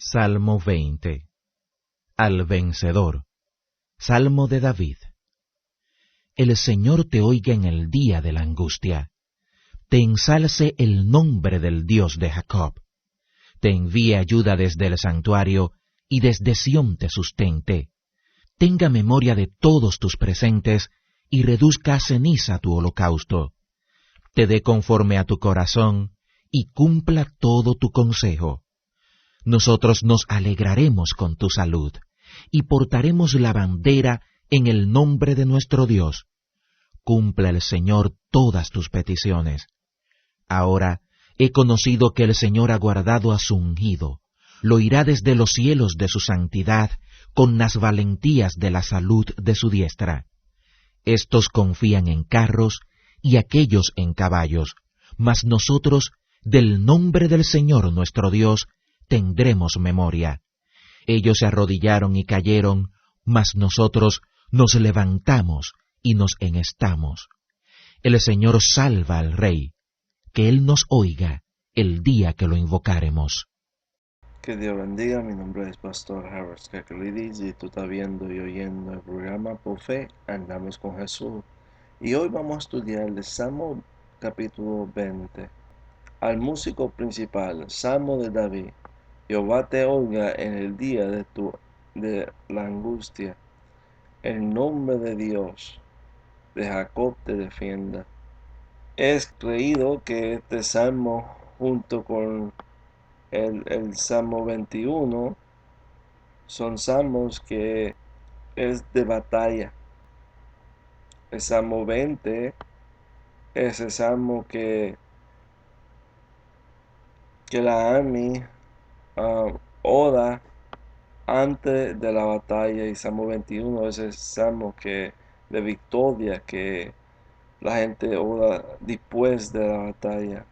Salmo 20. Al vencedor. Salmo de David. El Señor te oiga en el día de la angustia. Te ensalce el nombre del Dios de Jacob. Te envíe ayuda desde el santuario y desde Sión te sustente. Tenga memoria de todos tus presentes y reduzca a ceniza tu holocausto. Te dé conforme a tu corazón y cumpla todo tu consejo. Nosotros nos alegraremos con tu salud y portaremos la bandera en el nombre de nuestro Dios. Cumpla el Señor todas tus peticiones. Ahora he conocido que el Señor ha guardado a su ungido, lo irá desde los cielos de su santidad con las valentías de la salud de su diestra. Estos confían en carros y aquellos en caballos, mas nosotros, del nombre del Señor nuestro Dios, tendremos memoria. Ellos se arrodillaron y cayeron, mas nosotros nos levantamos y nos enhestamos. El Señor salva al Rey, que Él nos oiga el día que lo invocáremos. Que Dios bendiga, mi nombre es Pastor Harris Kakalidis y tú estás viendo y oyendo el programa Por Fe Andamos con Jesús. Y hoy vamos a estudiar el Salmo capítulo 20. Al músico principal, Salmo de David. Jehová te oiga en el día de la angustia. El nombre de Dios de Jacob te defienda. Es creído que este salmo, junto con el Salmo 21, son salmos que es de batalla. El Salmo 20 es el salmo que la AMI ora antes de la batalla, y Salmo 21 es el salmo de victoria que la gente ora después de la batalla.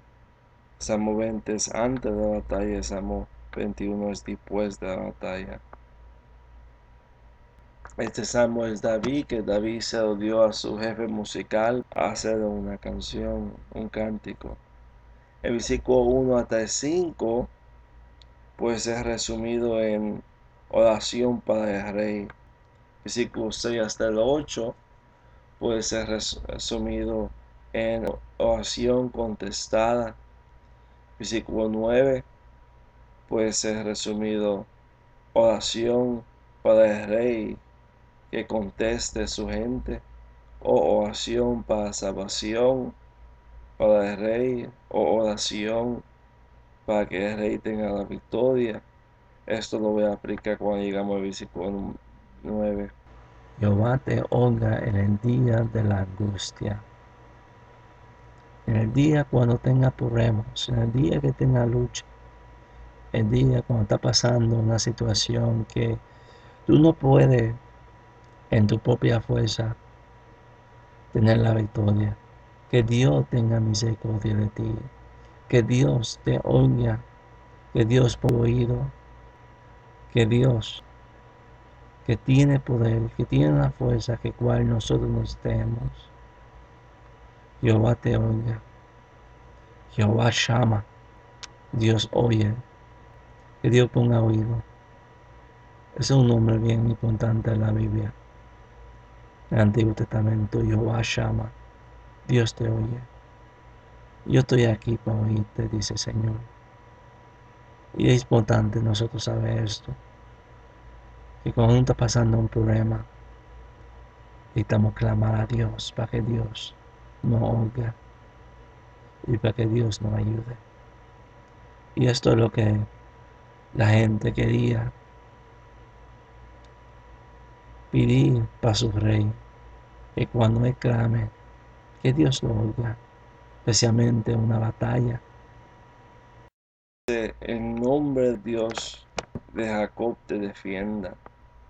Salmo 20 es antes de la batalla, Salmo 21 es después de la batalla. Este salmo es David, que David se lo dio a su jefe musical a hacer una canción, un cántico. El versículo 1 hasta el 5 pues es resumido en oración para el rey. Versículo 6 hasta el 8 pues es resumido en oración contestada. Versículo 9 pues es resumido oración para el rey que conteste su gente, o oración para salvación para el rey, o oración para que el rey tenga la victoria. Esto lo voy a aplicar cuando llegamos al versículo 9. Jehová te oiga en el día de la angustia. En el día cuando tenga problemas, en el día que tenga lucha, el día cuando está pasando una situación que tú no puedes en tu propia fuerza tener la victoria. Que Dios tenga misericordia de ti. Que Dios te oiga. Que Dios por oído. Que Dios, que tiene poder, que tiene la fuerza que cual nosotros nos tenemos. Jehová te oiga. Jehová llama. Dios oye. Que Dios ponga oído. Ese es un nombre bien importante en la Biblia. En el Antiguo Testamento, Jehová llama. Dios te oye. Yo estoy aquí para oírte, dice el Señor. Y es importante nosotros saber esto. Que cuando uno está pasando un problema, necesitamos clamar a Dios para que Dios nos oiga y para que Dios nos ayude. Y esto es lo que la gente quería pedir para su rey. Que cuando él clame, que Dios lo oiga, especialmente en una batalla. El nombre de Dios de Jacob te defienda.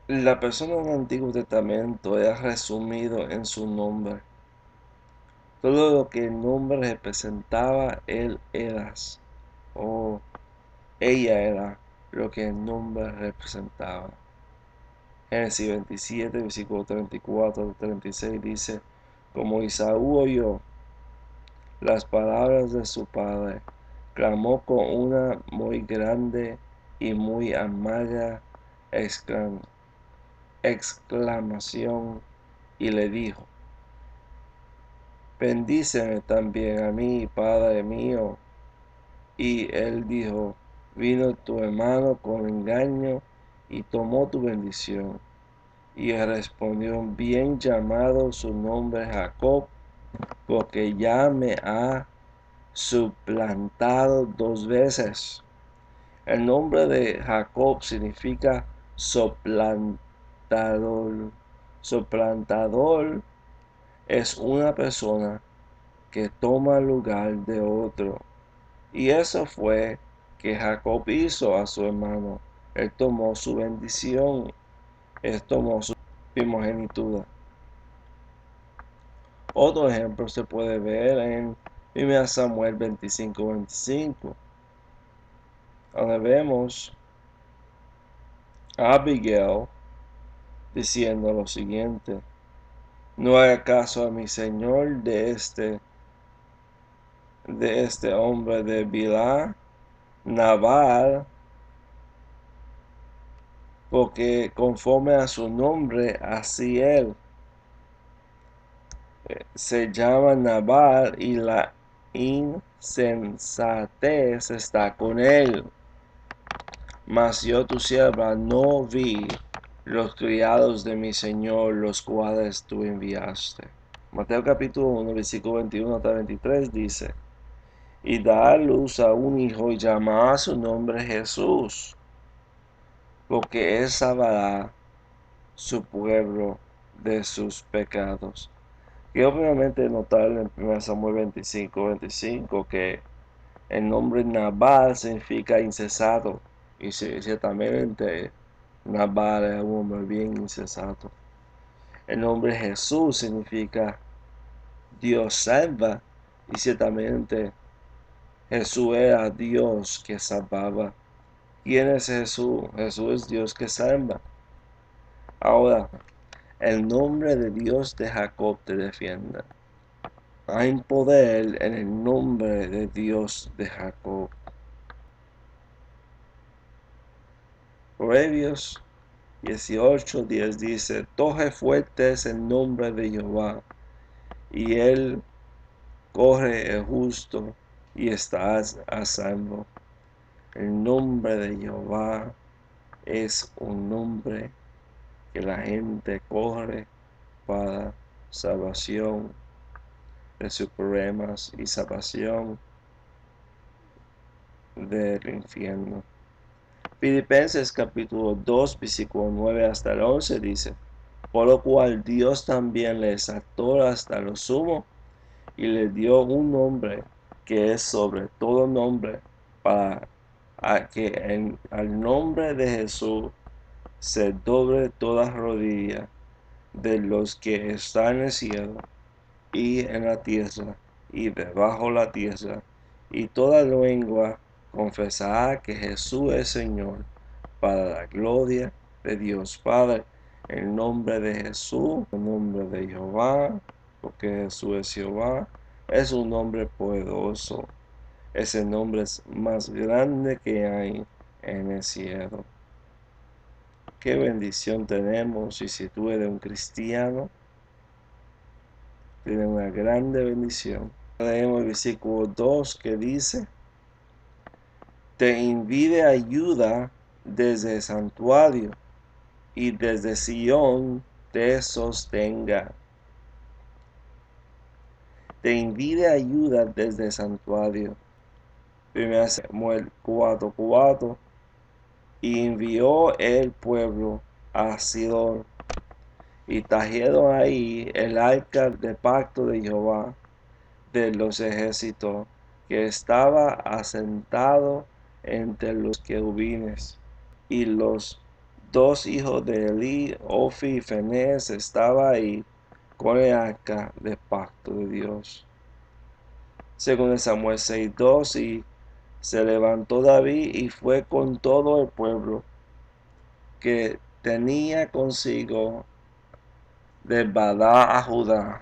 La persona en el Antiguo Testamento es resumido en su nombre. Todo lo que el nombre representaba, él eras, o ella era lo que el nombre representaba. Génesis 27, versículo 34 al 36 dice: como Isaú oyó las palabras de su padre, clamó con una muy grande y muy amarga exclamación, y le dijo: bendíceme también a mí, Padre mío. Y él dijo: vino tu hermano con engaño y tomó tu bendición. Y él respondió: bien llamado su nombre Jacob, porque ya me ha suplantado 2 veces. El nombre de Jacob significa soplantador. Soplantador es una persona que toma el lugar de otro. Y eso fue que Jacob hizo a su hermano. Él tomó su bendición. Él tomó su primogenitura. Otro ejemplo se puede ver en 1 Samuel 25:25, donde vemos a Abigail diciendo lo siguiente: no haga caso a mi señor de este hombre de Bilá, Nabal, porque conforme a su nombre, así él se llama Nabal, y la insensatez está con él. Mas yo tu sierva no vi los criados de mi Señor, los cuales tú enviaste. Mateo capítulo 1, versículo 21 hasta 23 dice: y da a luz a un hijo y llamará su nombre Jesús, porque él salvará su pueblo de sus pecados. Y obviamente notar en 1 Samuel 25:25 que el nombre Nabal significa insensato, y ciertamente Nabal es un hombre bien insensato. El nombre Jesús significa Dios salva, y ciertamente Jesús era Dios que salvaba. ¿Quién es Jesús? Jesús es Dios que salva. Ahora, el nombre de Dios de Jacob te defienda. Hay poder en el nombre de Dios de Jacob. Proverbios 18:10 dice: torre fuerte es el nombre de Jehová, y él corre el justo y está a salvo. El nombre de Jehová es un nombre que la gente corre para salvación de sus problemas y salvación del infierno. Filipenses capítulo 2, versículo 9 hasta el 11 dice: por lo cual Dios también le exaltó hasta lo sumo y le dio un nombre que es sobre todo nombre, para que al nombre de Jesús se doble toda rodilla de los que están en el cielo y en la tierra y debajo la tierra, y toda lengua confesará que Jesús es Señor, para la gloria de Dios Padre. El nombre de Jesús, el nombre de Jehová, porque Jesús es Jehová, es un nombre poderoso. Ese nombre es más grande que hay en el cielo. Qué bendición tenemos, y si tú eres un cristiano, tienes una grande bendición. Leemos el versículo 2 que dice: te envíe ayuda desde el santuario, y desde Sión te sostenga. Te envíe ayuda desde el santuario. 1 Samuel 4:4. Y envió el pueblo a Sidón, y trajeron ahí el arca del pacto de Jehová de los ejércitos, que estaba asentado entre los querubines. Y los 2 hijos de Eli, Ofni y Finehas, estaban ahí con el arca del pacto de Dios. Según Samuel 6:2, y se levantó David y fue con todo el pueblo que tenía consigo de Badá a Judá,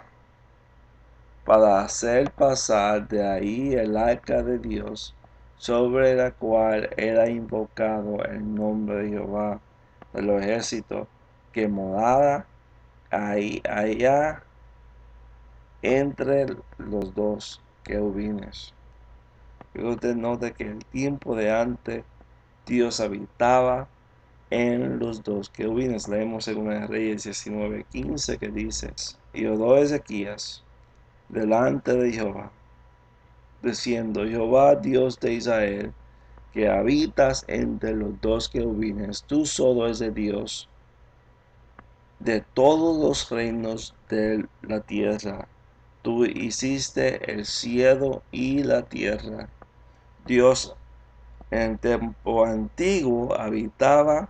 para hacer pasar de ahí el arca de Dios sobre la cual era invocado el nombre de Jehová de los ejércitos, que moraba allá entre los dos querubines. Pero usted nota que el tiempo de antes Dios habitaba en los dos querubines. Leemos en 2 Reyes 19:15 que dice: y oró Ezequías delante de Jehová, diciendo: Jehová Dios de Israel, que habitas entre los dos querubines, tú solo es el Dios de todos los reinos de la tierra. Tú hiciste el cielo y la tierra. Dios en tiempo antiguo habitaba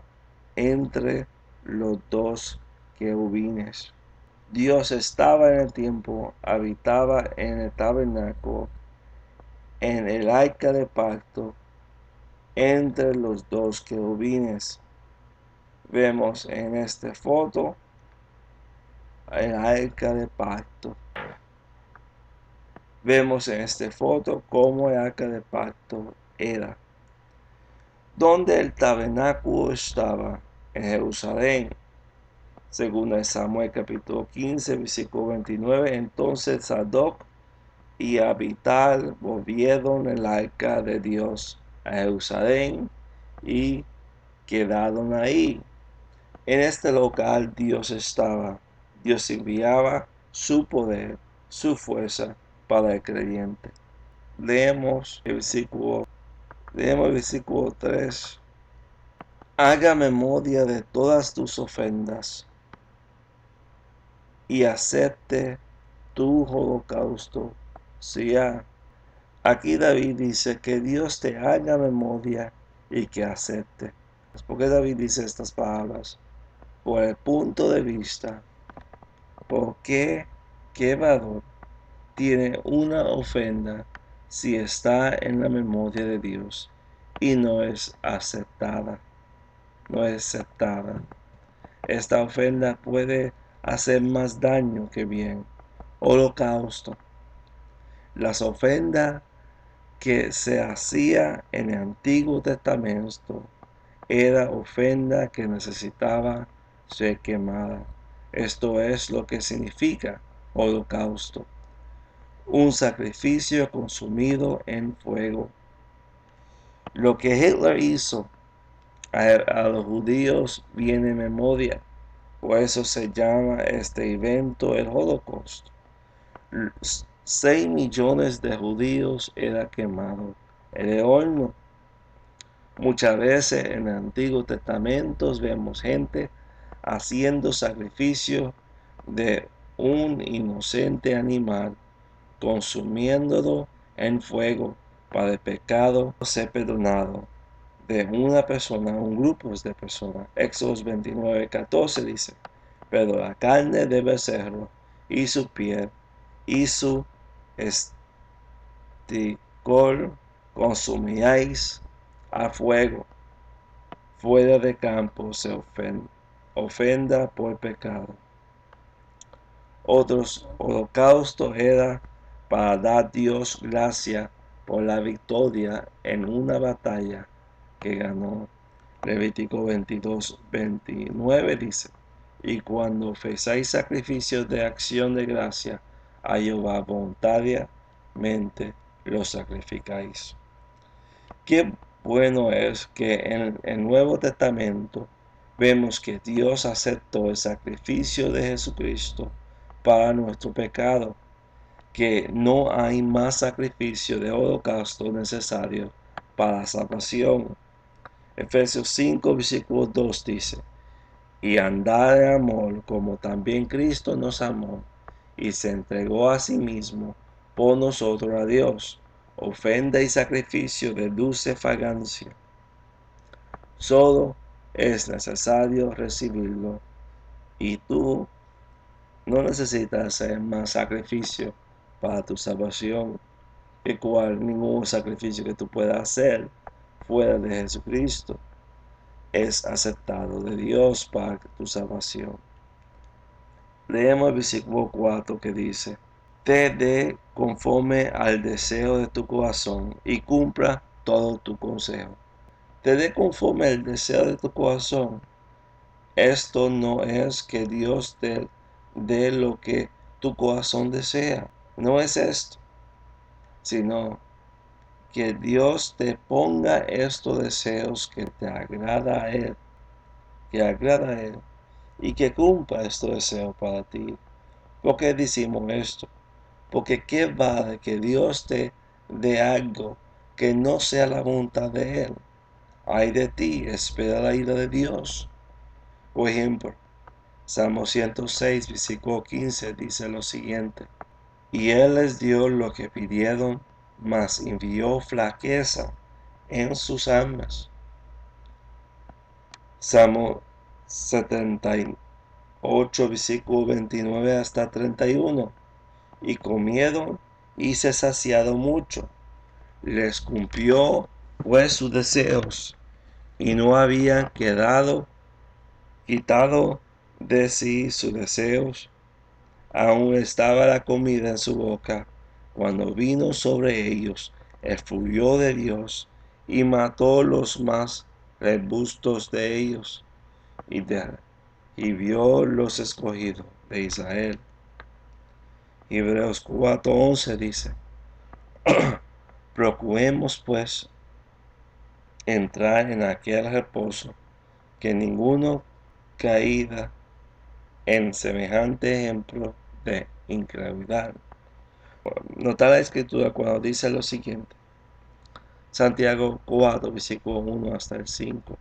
entre los dos querubines. Dios estaba en el tiempo, habitaba en el tabernáculo, en el arca de pacto, entre los dos querubines. Vemos en esta foto el arca de pacto. Vemos en esta foto cómo el arca de pacto era. Donde el tabernáculo estaba, en Jerusalén, según Samuel capítulo 15, versículo 29, entonces Sadoc y Abital volvieron el arca de Dios a Jerusalén y quedaron ahí. En este lugar Dios estaba. Dios enviaba su poder, su fuerza para el creyente. Leemos el versículo 3. Haga memoria de todas tus ofrendas y acepte tu holocausto. Aquí David dice que Dios te haga memoria y que acepte. ¿Por qué David dice estas palabras? Por el punto de vista, porque qué valor tiene una ofrenda si está en la memoria de Dios y no es aceptada. Esta ofrenda puede hacer más daño que bien. Holocausto. Las ofrendas que se hacía en el Antiguo Testamento era ofrenda que necesitaba ser quemada. Esto es lo que significa holocausto. Un sacrificio consumido en fuego. Lo que Hitler hizo a los judíos viene en memoria. Por eso se llama este evento el Holocausto. 6 millones de judíos eran quemados en el horno. Muchas veces en el Antiguo Testamento vemos gente haciendo sacrificio de un inocente animal, consumiéndolo en fuego para el pecado ser perdonado de una persona, un grupo de personas. Éxodo 29:14 dice: pero la carne del becerro y su piel y su esticol consumiréis a fuego. Fuera de campo se ofenda por pecado. Otros holocaustos era para dar Dios gracia por la victoria en una batalla que ganó. Levítico 22:29 dice: y cuando ofrecéis sacrificios de acción de gracia a Jehová, voluntariamente los sacrificáis. Qué bueno es que en el Nuevo Testamento vemos que Dios aceptó el sacrificio de Jesucristo para nuestro pecado, que no hay más sacrificio de holocausto necesario para la salvación. Efesios 5, versículo 2 dice: y andar en amor como también Cristo nos amó y se entregó a sí mismo por nosotros a Dios, ofrenda y sacrificio de dulce fragancia. Solo es necesario recibirlo y tú no necesitas hacer más sacrificio para tu salvación, el cual ningún sacrificio que tú puedas hacer fuera de Jesucristo es aceptado de Dios para tu salvación. Leemos el versículo 4 que dice: te dé conforme al deseo de tu corazón y cumpla todo tu consejo. Te dé conforme el deseo de tu corazón. Esto no es que Dios te dé lo que tu corazón desea. No es esto, sino que Dios te ponga estos deseos que te agrada a Él, y que cumpla estos deseos para ti. ¿Por qué decimos esto? Porque qué vale que Dios te dé algo que no sea la voluntad de Él. Ay de ti, espera la ira de Dios. Por ejemplo, Salmo 106, versículo 15 dice lo siguiente: y Él les dio lo que pidieron, mas envió flaqueza en sus almas. Salmo 78, versículo 29 hasta 31. Y comieron y se saciaron mucho. Les cumplió pues sus deseos, y no habían quitado de sí sus deseos. Aún estaba la comida en su boca, cuando vino sobre ellos el furio de Dios, y mató los más robustos de ellos, y vio los escogidos de Israel. Hebreos 4:11 dice: procuremos pues entrar en aquel reposo, que ninguno caída en semejante ejemplo de incredulidad. Nota la escritura cuando dice lo siguiente: Santiago 4, versículo 1 hasta el 5.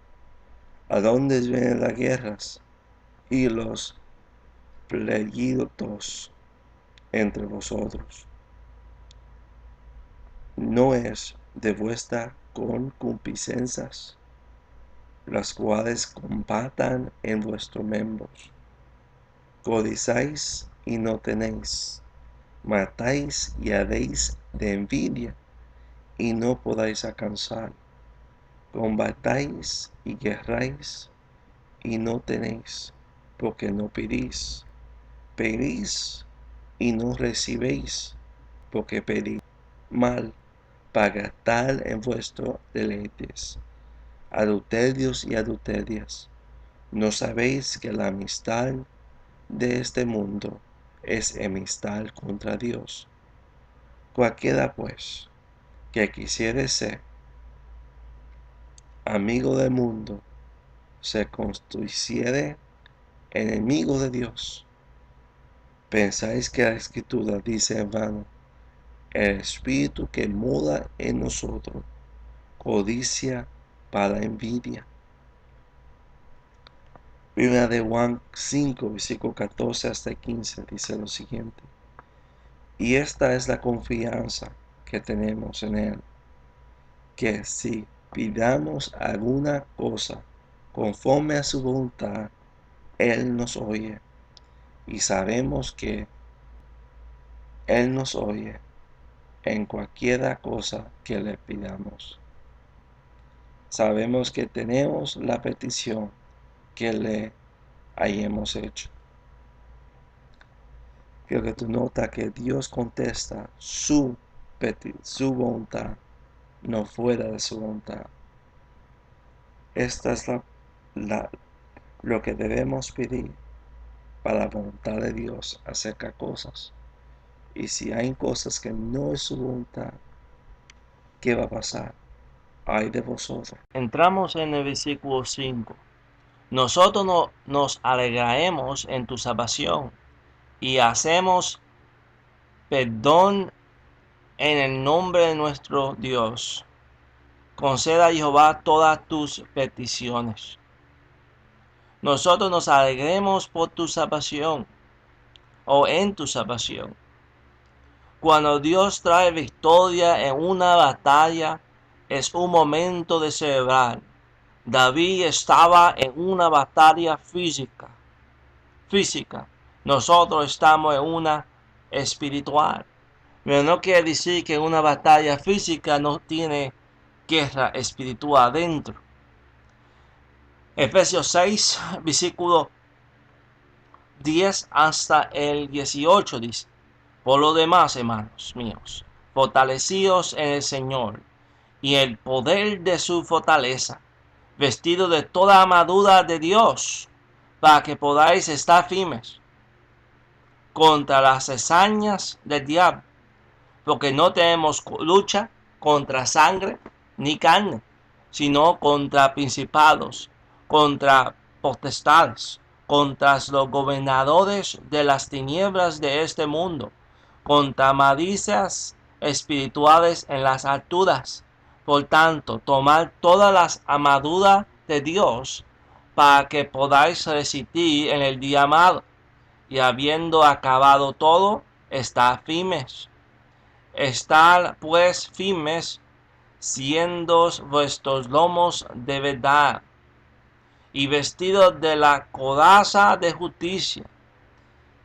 ¿A dónde vienen las guerras y los pleitos entre vosotros? ¿No es de vuestras concupiscencias, las cuales combatan en vuestros miembros? Codiciáis y no tenéis, matáis y haréis de envidia y no podáis alcanzar, combatáis y guerráis y no tenéis, porque no pedís, pedís y no recibéis, porque pedís mal, para gastar en vuestros deleites. Adulterios y adulterias, ¿no sabéis que la amistad de este mundo es enemistad contra Dios? Cualquiera pues que quisiere ser amigo del mundo se constituyere enemigo de Dios. ¿Pensáis que la Escritura dice en vano: el espíritu que mora en nosotros codicia para envidia? Primera de Juan 5, versículo 14 hasta 15 dice lo siguiente: y esta es la confianza que tenemos en Él, que si pidamos alguna cosa conforme a su voluntad, Él nos oye. Y sabemos que Él nos oye en cualquiera cosa que le pidamos. Sabemos que tenemos la petición que le hayamos hecho. Quiero que tú notas que Dios contesta su voluntad, no fuera de su voluntad. Esta es lo que debemos pedir para la voluntad de Dios acerca de cosas. Y si hay cosas que no es su voluntad, ¿qué va a pasar? Ay de vosotros. Entramos en el versículo 5. Nosotros nos alegraremos en tu salvación y hacemos perdón en el nombre de nuestro Dios. Conceda a Jehová todas tus peticiones. Nosotros nos alegremos por tu salvación o en tu salvación. Cuando Dios trae victoria en una batalla, es un momento de celebrar. David estaba en una batalla física. Nosotros estamos en una espiritual. Pero no quiere decir que una batalla física no tiene guerra espiritual adentro. Efesios 6, versículo 10 hasta el 18 dice: por lo demás, hermanos míos, fortalecidos en el Señor y el poder de su fortaleza, vestido de toda armadura de Dios, para que podáis estar firmes contra las hazañas del diablo, porque no tenemos lucha contra sangre ni carne, sino contra principados, contra potestades, contra los gobernadores de las tinieblas de este mundo, contra malicias espirituales en las alturas. Por tanto, tomad todas las armaduras de Dios para que podáis resistir en el día malo, y habiendo acabado todo, estad firmes. Estad pues firmes, siendo vuestros lomos de verdad, y vestidos de la coraza de justicia,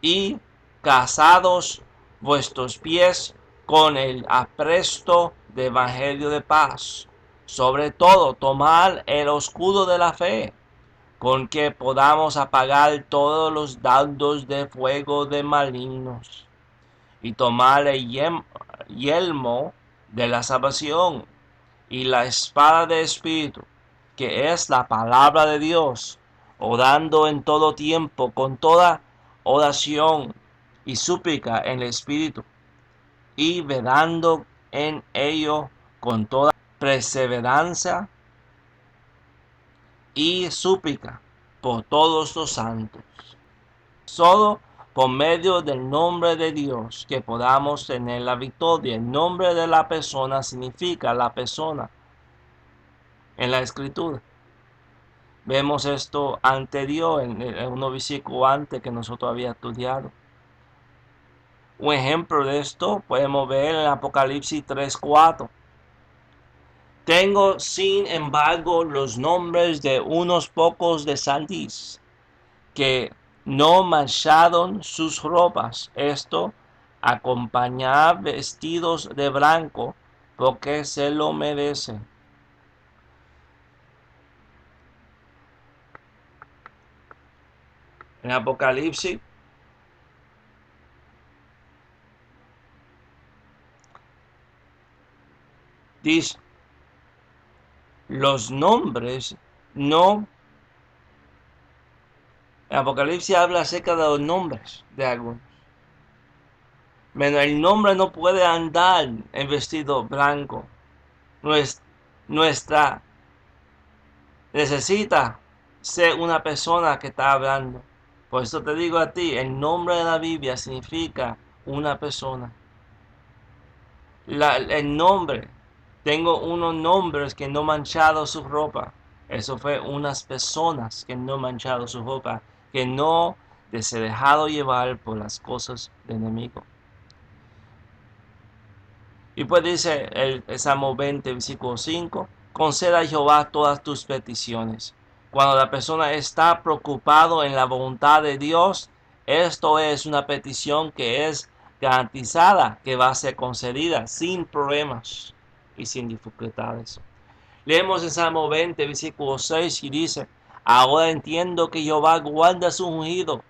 y calzados vuestros pies con el apresto de evangelio de paz. Sobre todo, tomad el escudo de la fe, con que podamos apagar todos los dardos de fuego de malignos, y tomar el yelmo de la salvación y la espada del Espíritu, que es la palabra de Dios, orando en todo tiempo con toda oración y súplica en el Espíritu, y velando en ello con toda perseverancia y súplica por todos los santos. Solo por medio del nombre de Dios que podamos tener la victoria. El nombre de la persona significa la persona en la escritura. Vemos esto anterior en unos versículos antes que nosotros habíamos estudiado. Un ejemplo de esto podemos ver en Apocalipsis 3:4. Tengo sin embargo los nombres de unos pocos de Sardis, que no mancharon sus ropas. Esto acompañar vestidos de blanco, porque se lo merecen. En Apocalipsis dice, los nombres no. En Apocalipsis habla acerca de los nombres de algunos. Pero el nombre no puede andar en vestido blanco. Nuestra necesita ser una persona que está hablando. Por eso te digo a ti, el nombre de la Biblia significa una persona. El nombre, tengo unos nombres que no mancharon su ropa. Eso fue unas personas que no mancharon su ropa, que no se dejaron llevar por las cosas del enemigo. Y pues dice el Salmo 20, versículo 5, conceda a Jehová todas tus peticiones. Cuando la persona está preocupado en la voluntad de Dios, esto es una petición que es garantizada, que va a ser concedida sin problemas y sin dificultades. Leemos el Salmo 20, versículo 6, y dice, ahora entiendo que Jehová guarda su ungido,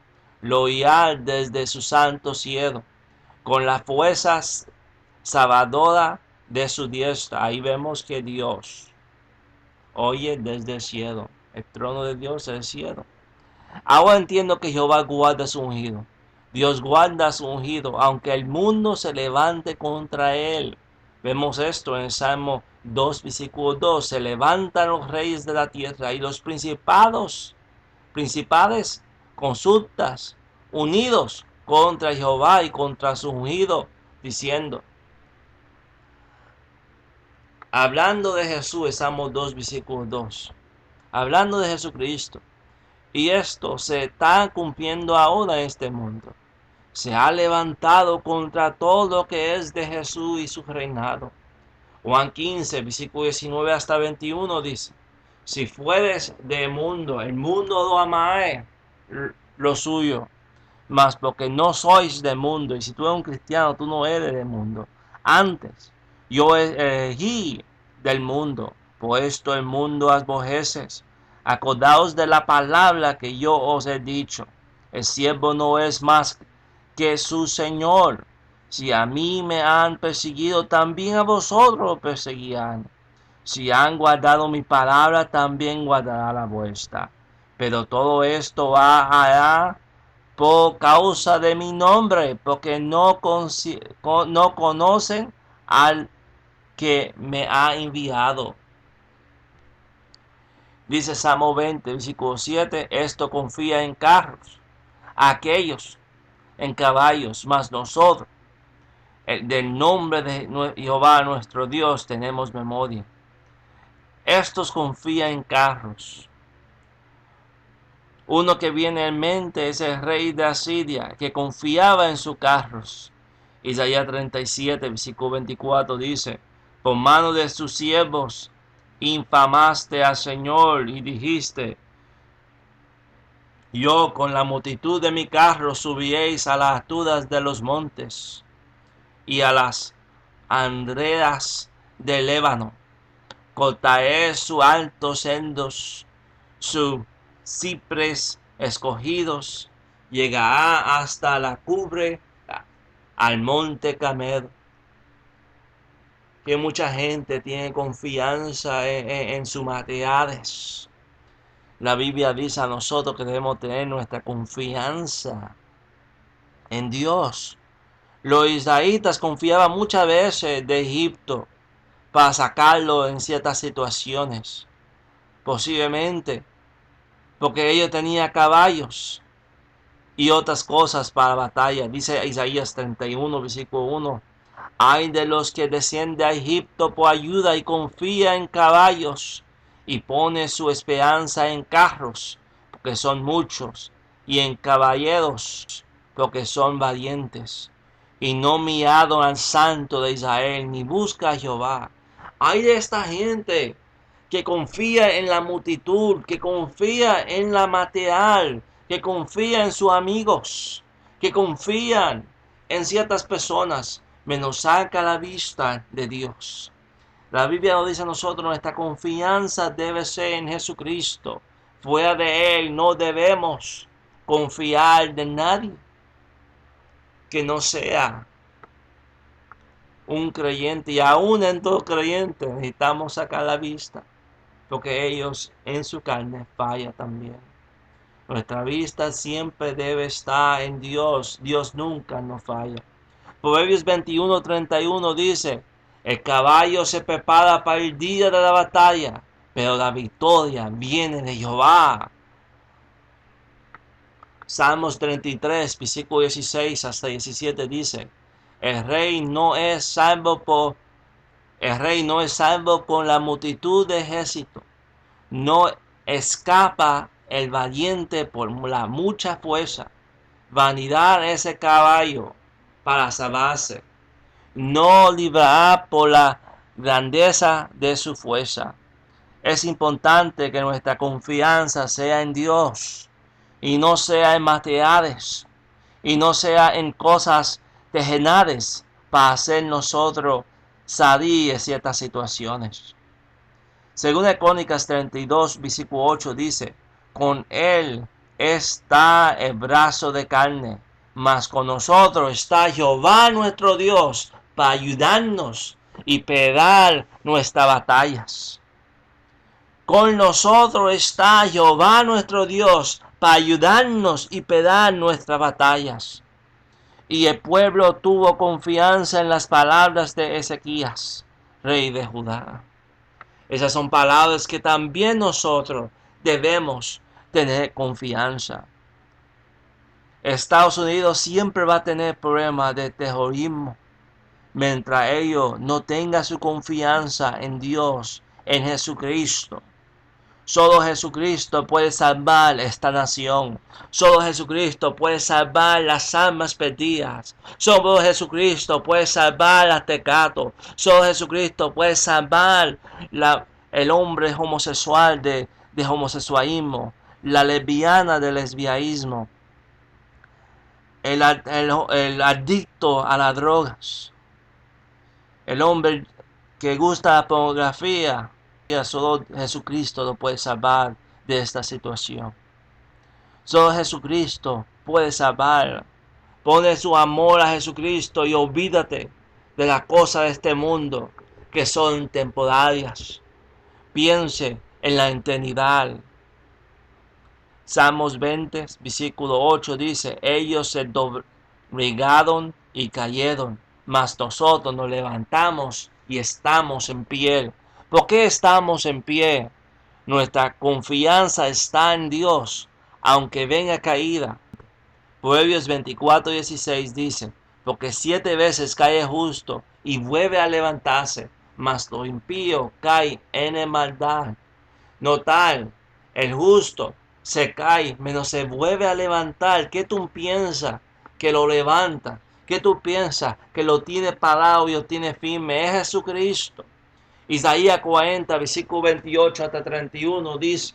lo oirá desde su santo cielo, con las fuerzas salvadora de su diestra. Ahí vemos que Dios oye desde el cielo. El trono de Dios es el cielo. Ahora entiendo que Jehová guarda su ungido. Dios guarda su ungido, aunque el mundo se levante contra él. Vemos esto en el Salmo 2, versículo 2. Se levantan los reyes de la tierra y los principales consultas, unidos contra Jehová y contra su ungido, diciendo, hablando de Jesús, Salmo 2, versículo 2. Hablando de Jesucristo. Y esto se está cumpliendo ahora en este mundo. Se ha levantado contra todo lo que es de Jesús y su reinado. Juan 15, versículo 19 hasta 21 dice, si fueres del mundo, el mundo lo amará lo suyo. Mas porque no sois del mundo, y si tú eres un cristiano, tú no eres del mundo. Antes, yo elegí del mundo, por esto el mundo aborrece. Acordaos de la palabra que yo os he dicho. El siervo no es más que su Señor. Si a mí me han perseguido, también a vosotros perseguirán. Si han guardado mi palabra, también guardará la vuestra. Pero todo esto hará por causa de mi nombre, porque no conocen al que me ha enviado. Dice Salmo 20, versículo 7, esto confía en carros, aquellos en caballos, mas nosotros, del nombre de Jehová nuestro Dios, tenemos memoria. Estos confían en carros. Uno que viene en mente es el rey de Asiria, que confiaba en sus carros. Isaías 37, versículo 24 dice, por mano de sus siervos infamaste al Señor y dijiste, yo con la multitud de mi carro subiréis a las alturas de los montes y a las andreas del Líbano. Cortaré sus altos sendos, sus cipres escogidos, llegará hasta la cumbre, al monte Carmelo. Que mucha gente tiene confianza en sus materiales. La Biblia dice a nosotros que debemos tener nuestra confianza en Dios. Los israelitas confiaban muchas veces de Egipto para sacarlo en ciertas situaciones. Posiblemente porque ellos tenían caballos y otras cosas para batalla. Dice Isaías 31, versículo 1. Ay de los que descienden a Egipto por ayuda y confía en caballos y pone su esperanza en carros, porque son muchos, y en caballeros, porque son valientes. Y no miraron al Santo de Israel, ni busca a Jehová. Ay de esta gente que confía en la multitud, que confía en la material, que confía en sus amigos, que confían en ciertas personas, menos saca la vista de Dios. La Biblia nos dice a nosotros, nuestra confianza debe ser en Jesucristo. Fuera de Él no debemos confiar de nadie que no sea un creyente. Y aún en todo creyente necesitamos sacar la vista, porque ellos en su carne fallan también. Nuestra vista siempre debe estar en Dios. Dios nunca nos falla. Proverbios 21:31 dice, el caballo se prepara para el día de la batalla, pero la victoria viene de Jehová. Salmos 33, versículo 16 hasta 17 dice, el rey no es salvo con la multitud de ejército, no escapa el valiente por la mucha fuerza. Vanidad ese caballo para salvarse, no librará por la grandeza de su fuerza. Es importante que nuestra confianza sea en Dios y no sea en materiales y no sea en cosas terrenales para hacer nosotros salir de ciertas situaciones. Según Crónicas 32, versículo 8 dice, con él está el brazo de carne, mas con nosotros está Jehová nuestro Dios para ayudarnos y pelear nuestras batallas. Con nosotros está Jehová nuestro Dios para ayudarnos y pelear nuestras batallas. Y el pueblo tuvo confianza en las palabras de Ezequías, rey de Judá. Esas son palabras que también nosotros debemos tener confianza. Estados Unidos siempre va a tener problemas de terrorismo mientras ellos no tengan su confianza en Dios, en Jesucristo. Solo Jesucristo puede salvar esta nación. Solo Jesucristo puede salvar las almas perdidas. Solo Jesucristo puede salvar a Tecato. Solo Jesucristo puede salvar el hombre homosexual de homosexualismo, la lesbiana de lesbianismo, el adicto a las drogas, el hombre que gusta la pornografía. Solo Jesucristo lo puede salvar de esta situación. Solo Jesucristo puede salvar. Pone su amor a Jesucristo y olvídate de las cosas de este mundo que son temporarias. piense en la eternidad. Salmos 20, versículo 8 dice, ellos se doblegaron y cayeron, mas nosotros nos levantamos y estamos en pie. ¿Por qué estamos en pie? Nuestra confianza está en Dios, aunque venga caída. Proverbios 24:16 dice, porque 7 veces cae justo y vuelve a levantarse, mas lo impío cae en maldad. No tal, el justo se cae, menos se vuelve a levantar. ¿Qué tú piensas que lo levanta? ¿Qué tú piensas que lo tiene parado y lo tiene firme? Es Jesucristo. Isaías 40, versículo 28 hasta 31 dice,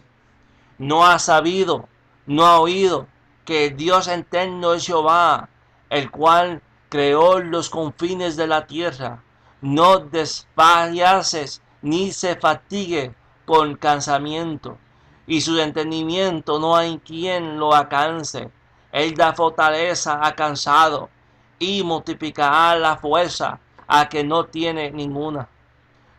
no ha sabido, no ha oído, que el Dios eterno es Jehová, el cual creó los confines de la tierra. No desfalleces ni se fatigue con cansamiento, y su entendimiento no hay quien lo alcance. Él da fortaleza a cansado, y multiplicará la fuerza a que no tiene ninguna.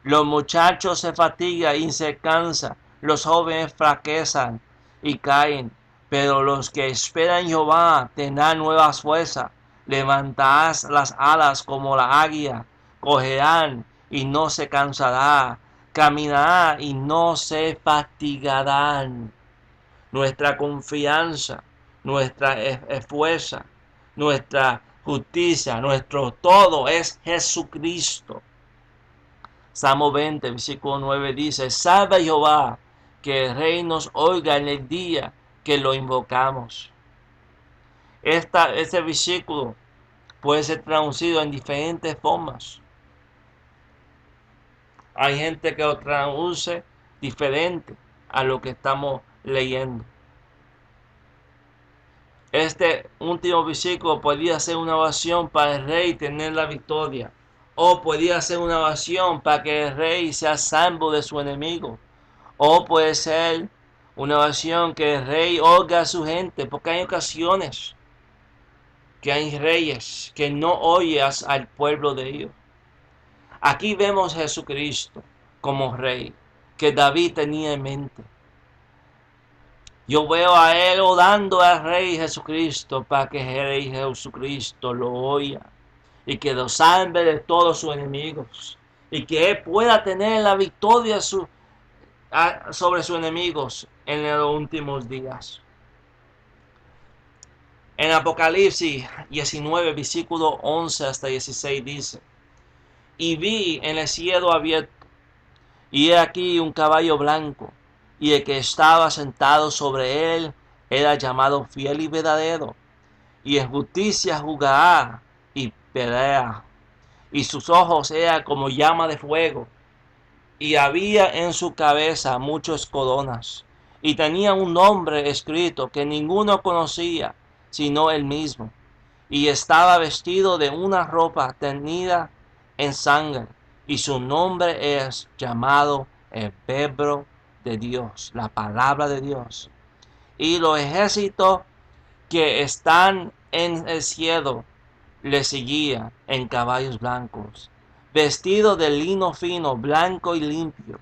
Los muchachos se fatigan y se cansan, los jóvenes fraquezan y caen, pero los que esperan en Jehová tendrán nuevas fuerzas, levantarás las alas como la águila, cogerán y no se cansarán, caminarán y no se fatigarán. Nuestra confianza, nuestra fuerza, nuestra justicia, nuestro todo es Jesucristo. Salmo 20, versículo 9 dice, salva Jehová, que el rey nos oiga en el día que lo invocamos. Este versículo puede ser traducido en diferentes formas. Hay gente que lo traduce diferente a lo que estamos leyendo. Este último versículo podría ser una oración para el rey tener la victoria. O podría ser una oración para que el rey sea salvo de su enemigo. O puede ser una oración que el rey oiga a su gente. Porque hay ocasiones que hay reyes que no oyen al pueblo de ellos. Aquí vemos a Jesucristo como rey que David tenía en mente. Yo veo a él orando al Rey Jesucristo para que el Rey Jesucristo lo oiga y que lo salve de todos sus enemigos y que él pueda tener la victoria sobre sus enemigos en los últimos días. En Apocalipsis 19, versículo 11 hasta 16 dice, y vi en el cielo abierto, y he aquí un caballo blanco, y el que estaba sentado sobre él era llamado fiel y verdadero, y en justicia juzgará y pelea, y sus ojos eran como llama de fuego, y había en su cabeza muchas coronas, y tenía un nombre escrito que ninguno conocía, sino él mismo, y estaba vestido de una ropa teñida en sangre, y su nombre es llamado el Verbo de Dios, la palabra de Dios. Y los ejércitos que están en el cielo le seguían en caballos blancos, vestidos de lino fino, blanco y limpio,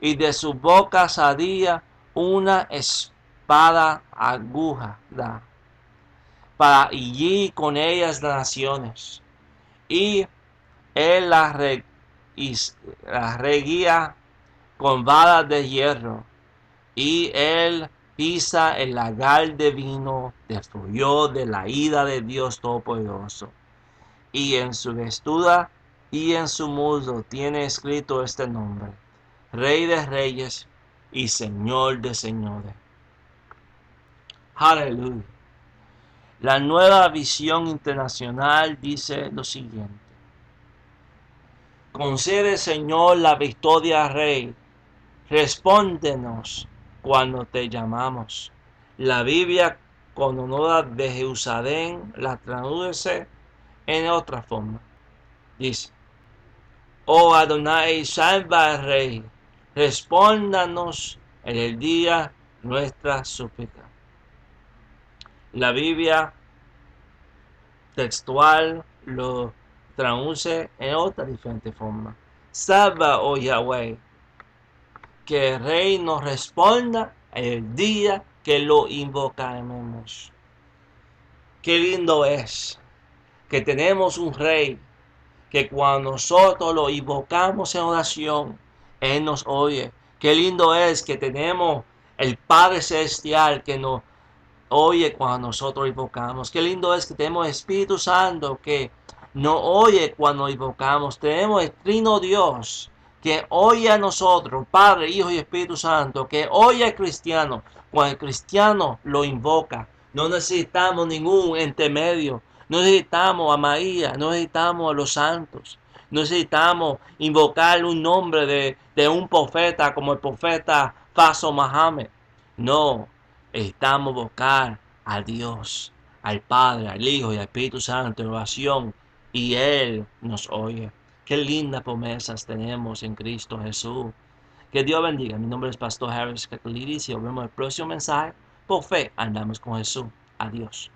y de su boca salía una espada aguda para herir con ellas las naciones. Y él las reguía con varas de hierro, y él pisa el lagar de vino del furor de la ira de Dios Todopoderoso. Y en su vestidura y en su muslo tiene escrito este nombre: Rey de Reyes y Señor de Señores. Aleluya. La Nueva Visión Internacional dice lo siguiente: concede, Señor, la victoria al Rey. Respóndenos cuando te llamamos. La Biblia con honor de Jerusalén la traduce en otra forma. Dice: oh Adonai, salva al Rey. Respóndanos en el día nuestra súplica. La Biblia textual lo traduce en otra diferente forma. Salva, oh Yahweh. que el Rey nos responda el día que lo invocaremos. Qué lindo es que tenemos un Rey que cuando nosotros lo invocamos en oración, Él nos oye. Qué lindo es que tenemos el Padre Celestial que nos oye cuando nosotros invocamos. Qué lindo es que tenemos Espíritu Santo que nos oye cuando invocamos. Tenemos el Trino Dios que oye a nosotros, Padre, Hijo y Espíritu Santo, que oye al cristiano cuando el cristiano lo invoca. No necesitamos ningún intermedio. No necesitamos a María, no necesitamos a los santos. No necesitamos invocar un nombre de un profeta como el profeta falso Mohammed. No, necesitamos invocar a Dios, al Padre, al Hijo y al Espíritu Santo en oración y Él nos oye. Qué lindas promesas tenemos en Cristo Jesús. Que Dios bendiga. Mi nombre es Pastor Harris Cacolidis y nos vemos en el próximo mensaje. Por fe andamos con Jesús. Adiós.